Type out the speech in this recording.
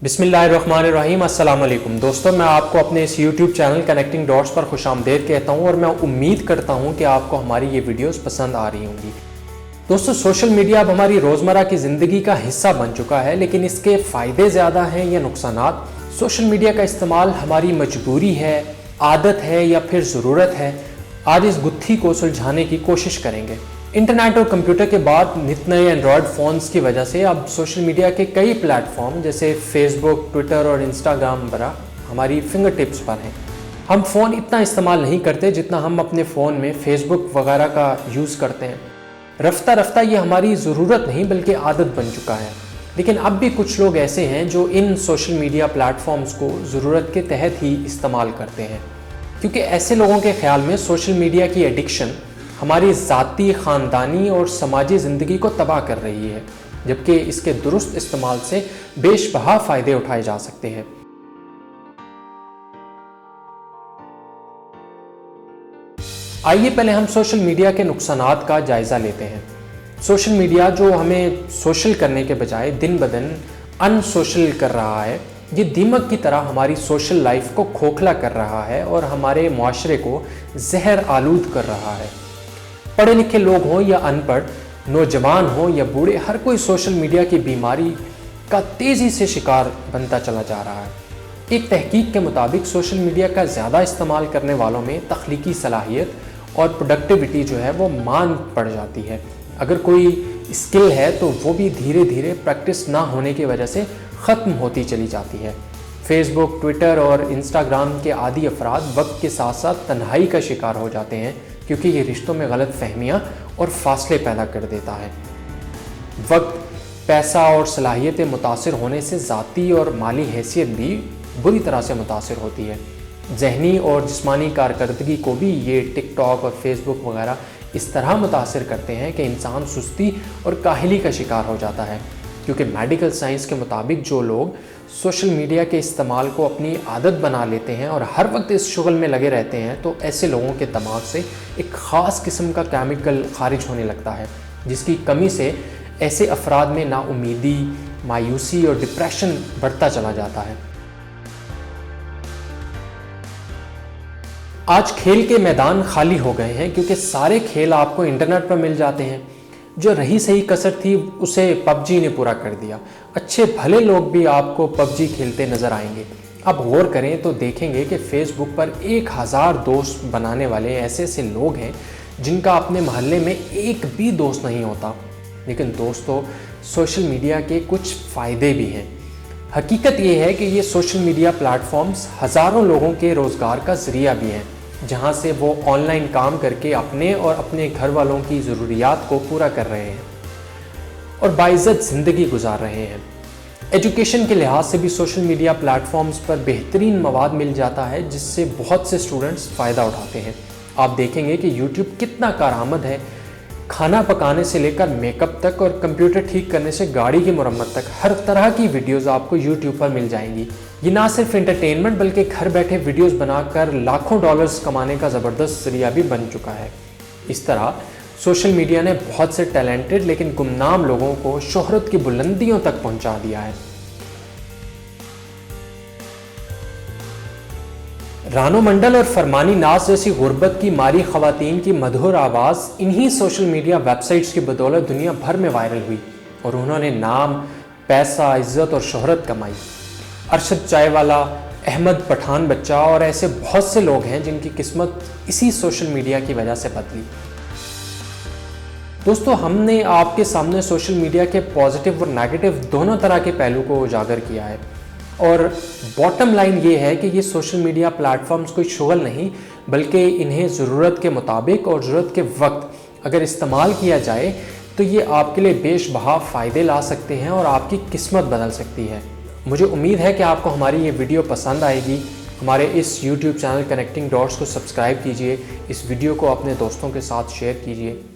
बिस्मिल्लाहिर्रहमानिर्रहीम। अस्सलाम वालेकुम दोस्तों, मैं आपको अपने इस यूट्यूब चैनल कनेक्टिंग डॉट्स पर खुशामदीद कहता हूं और मैं उम्मीद करता हूं कि आपको हमारी ये वीडियोस पसंद आ रही होंगी। दोस्तों, सोशल मीडिया अब हमारी रोज़मर्रा की ज़िंदगी का हिस्सा बन चुका है, लेकिन इसके फ़ायदे ज़्यादा हैं या नुकसानात? सोशल मीडिया का इस्तेमाल हमारी मजबूरी है, आदत है या फिर ज़रूरत है? आज इस गुत्थी को सुलझाने की कोशिश करेंगे। इंटरनेट और कंप्यूटर के बाद नित नए एंड्रॉयड फ़ोन्स की वजह से अब सोशल मीडिया के कई प्लेटफॉर्म जैसे फेसबुक, ट्विटर और इंस्टाग्राम वगैरह हमारी फिंगर टिप्स पर हैं। हम फ़ोन इतना इस्तेमाल नहीं करते जितना हम अपने फ़ोन में फेसबुक वगैरह का यूज़ करते हैं। रफ्ता रफ्ता ये हमारी ज़रूरत नहीं बल्कि आदत बन चुका है। लेकिन अब भी कुछ लोग ऐसे हैं जो इन सोशल मीडिया प्लेटफॉर्म्स को ज़रूरत के तहत ही इस्तेमाल करते हैं, क्योंकि ऐसे लोगों के ख्याल में सोशल मीडिया की एडिक्शन हमारी ज़ाती, ख़ानदानी और समाजी ज़िंदगी को तबाह कर रही है, जबकि इसके दुरुस्त इस्तेमाल से बेशबहा फ़ायदे उठाए जा सकते हैं। आइए पहले हम सोशल मीडिया के नुकसानात का जायज़ा लेते हैं। सोशल मीडिया जो हमें सोशल करने के बजाय दिन ब दिन अनसोशल कर रहा है, ये दीमक की तरह हमारी सोशल लाइफ को खोखला कर रहा है और हमारे मुआशरे को जहर आलूद कर रहा है। पढ़े लिखे लोग हों या अनपढ़, नौजवान हों या बूढ़े, हर कोई सोशल मीडिया की बीमारी का तेज़ी से शिकार बनता चला जा रहा है। एक तहकीक के मुताबिक सोशल मीडिया का ज़्यादा इस्तेमाल करने वालों में तख्लीकी सलाहियत और प्रोडक्टिविटी जो है वो मान पड़ जाती है। अगर कोई स्किल है तो वो भी धीरे धीरे प्रैक्टिस ना होने की वजह से ख़त्म होती चली जाती है। फेसबुक, ट्विटर और इंस्टाग्राम के आदी अफराद वक्त के साथ साथ तन्हाई का शिकार हो जाते हैं, क्योंकि ये रिश्तों में गलत फहमियाँ और फासले पैदा कर देता है। वक्त, पैसा और सलाहियतें मुतासिर होने से ज़ाती और माली हैसियत भी बुरी तरह से मुतासिर होती है। जहनी और जिस्मानी कारकर्दगी को भी ये टिकटॉक और फेसबुक वगैरह इस तरह मुतासिर करते हैं कि इंसान सुस्ती और काहली का शिकार हो जाता है, क्योंकि मेडिकल साइंस के मुताबिक जो लोग सोशल मीडिया के इस्तेमाल को अपनी आदत बना लेते हैं और हर वक्त इस शुगल में लगे रहते हैं, तो ऐसे लोगों के दिमाग से एक ख़ास किस्म का केमिकल खारिज होने लगता है, जिसकी कमी से ऐसे अफराद में नाउमीदी, मायूसी और डिप्रेशन बढ़ता चला जाता है। आज खेल के मैदान खाली हो गए हैं, क्योंकि सारे खेल आपको इंटरनेट पर मिल जाते हैं। जो रही सही कसर थी उसे पबजी ने पूरा कर दिया। अच्छे भले लोग भी आपको पबजी खेलते नज़र आएंगे। अब गौर करें तो देखेंगे कि फेसबुक पर 1000 दोस्त बनाने वाले ऐसे ऐसे लोग हैं जिनका अपने मोहल्ले में एक भी दोस्त नहीं होता। लेकिन दोस्तों, सोशल मीडिया के कुछ फ़ायदे भी हैं। हकीकत ये है कि ये सोशल मीडिया प्लेटफॉर्म्स हज़ारों लोगों के रोज़गार का ज़रिया भी हैं, जहाँ से वो ऑनलाइन काम करके अपने और अपने घर वालों की ज़रूरियात को पूरा कर रहे हैं और बाइज़्ज़त ज़िंदगी गुजार रहे हैं। एजुकेशन के लिहाज से भी सोशल मीडिया प्लेटफॉर्म्स पर बेहतरीन मवाद मिल जाता है, जिससे बहुत से स्टूडेंट्स फ़ायदा उठाते हैं। आप देखेंगे कि यूट्यूब कितना कारआमद है। खाना पकाने से लेकर मेकअप तक और कंप्यूटर ठीक करने से गाड़ी की मरम्मत तक हर तरह की वीडियोज़ आपको यूट्यूब पर मिल जाएंगी। ये ना सिर्फ एंटरटेनमेंट बल्कि घर बैठे वीडियोस बनाकर लाखों डॉलर्स कमाने का ज़बरदस्त जरिया भी बन चुका है। इस तरह सोशल मीडिया ने बहुत से टैलेंटेड लेकिन गुमनाम लोगों को शोहरत की बुलंदियों तक पहुंचा दिया है। रानो मंडल और फरमानी नाज जैसी गुर्बत की मारी ख़वातीन की मधुर आवाज़ इन्हीं सोशल मीडिया वेबसाइट्स की बदौलत दुनिया भर में वायरल हुई और उन्होंने नाम, पैसा, इज़्ज़त और शोहरत कमाई। अरशद चायवाला, अहमद पठान बच्चा और ऐसे बहुत से लोग हैं जिनकी किस्मत इसी सोशल मीडिया की वजह से बदली। दोस्तों, हमने आपके सामने सोशल मीडिया के पॉजिटिव और नेगेटिव दोनों तरह के पहलू को उजागर किया है और बॉटम लाइन ये है कि ये सोशल मीडिया प्लेटफॉर्म्स कोई शुगल नहीं, बल्कि इन्हें ज़रूरत के मुताबिक और ज़रूरत के वक्त अगर इस्तेमाल किया जाए तो ये आपके लिए बेशबहा फ़ायदे ला सकते हैं और आपकी किस्मत बदल सकती है। मुझे उम्मीद है कि आपको हमारी ये वीडियो पसंद आएगी। हमारे इस YouTube चैनल कनेक्टिंग डॉट्स को सब्सक्राइब कीजिए, इस वीडियो को अपने दोस्तों के साथ शेयर कीजिए।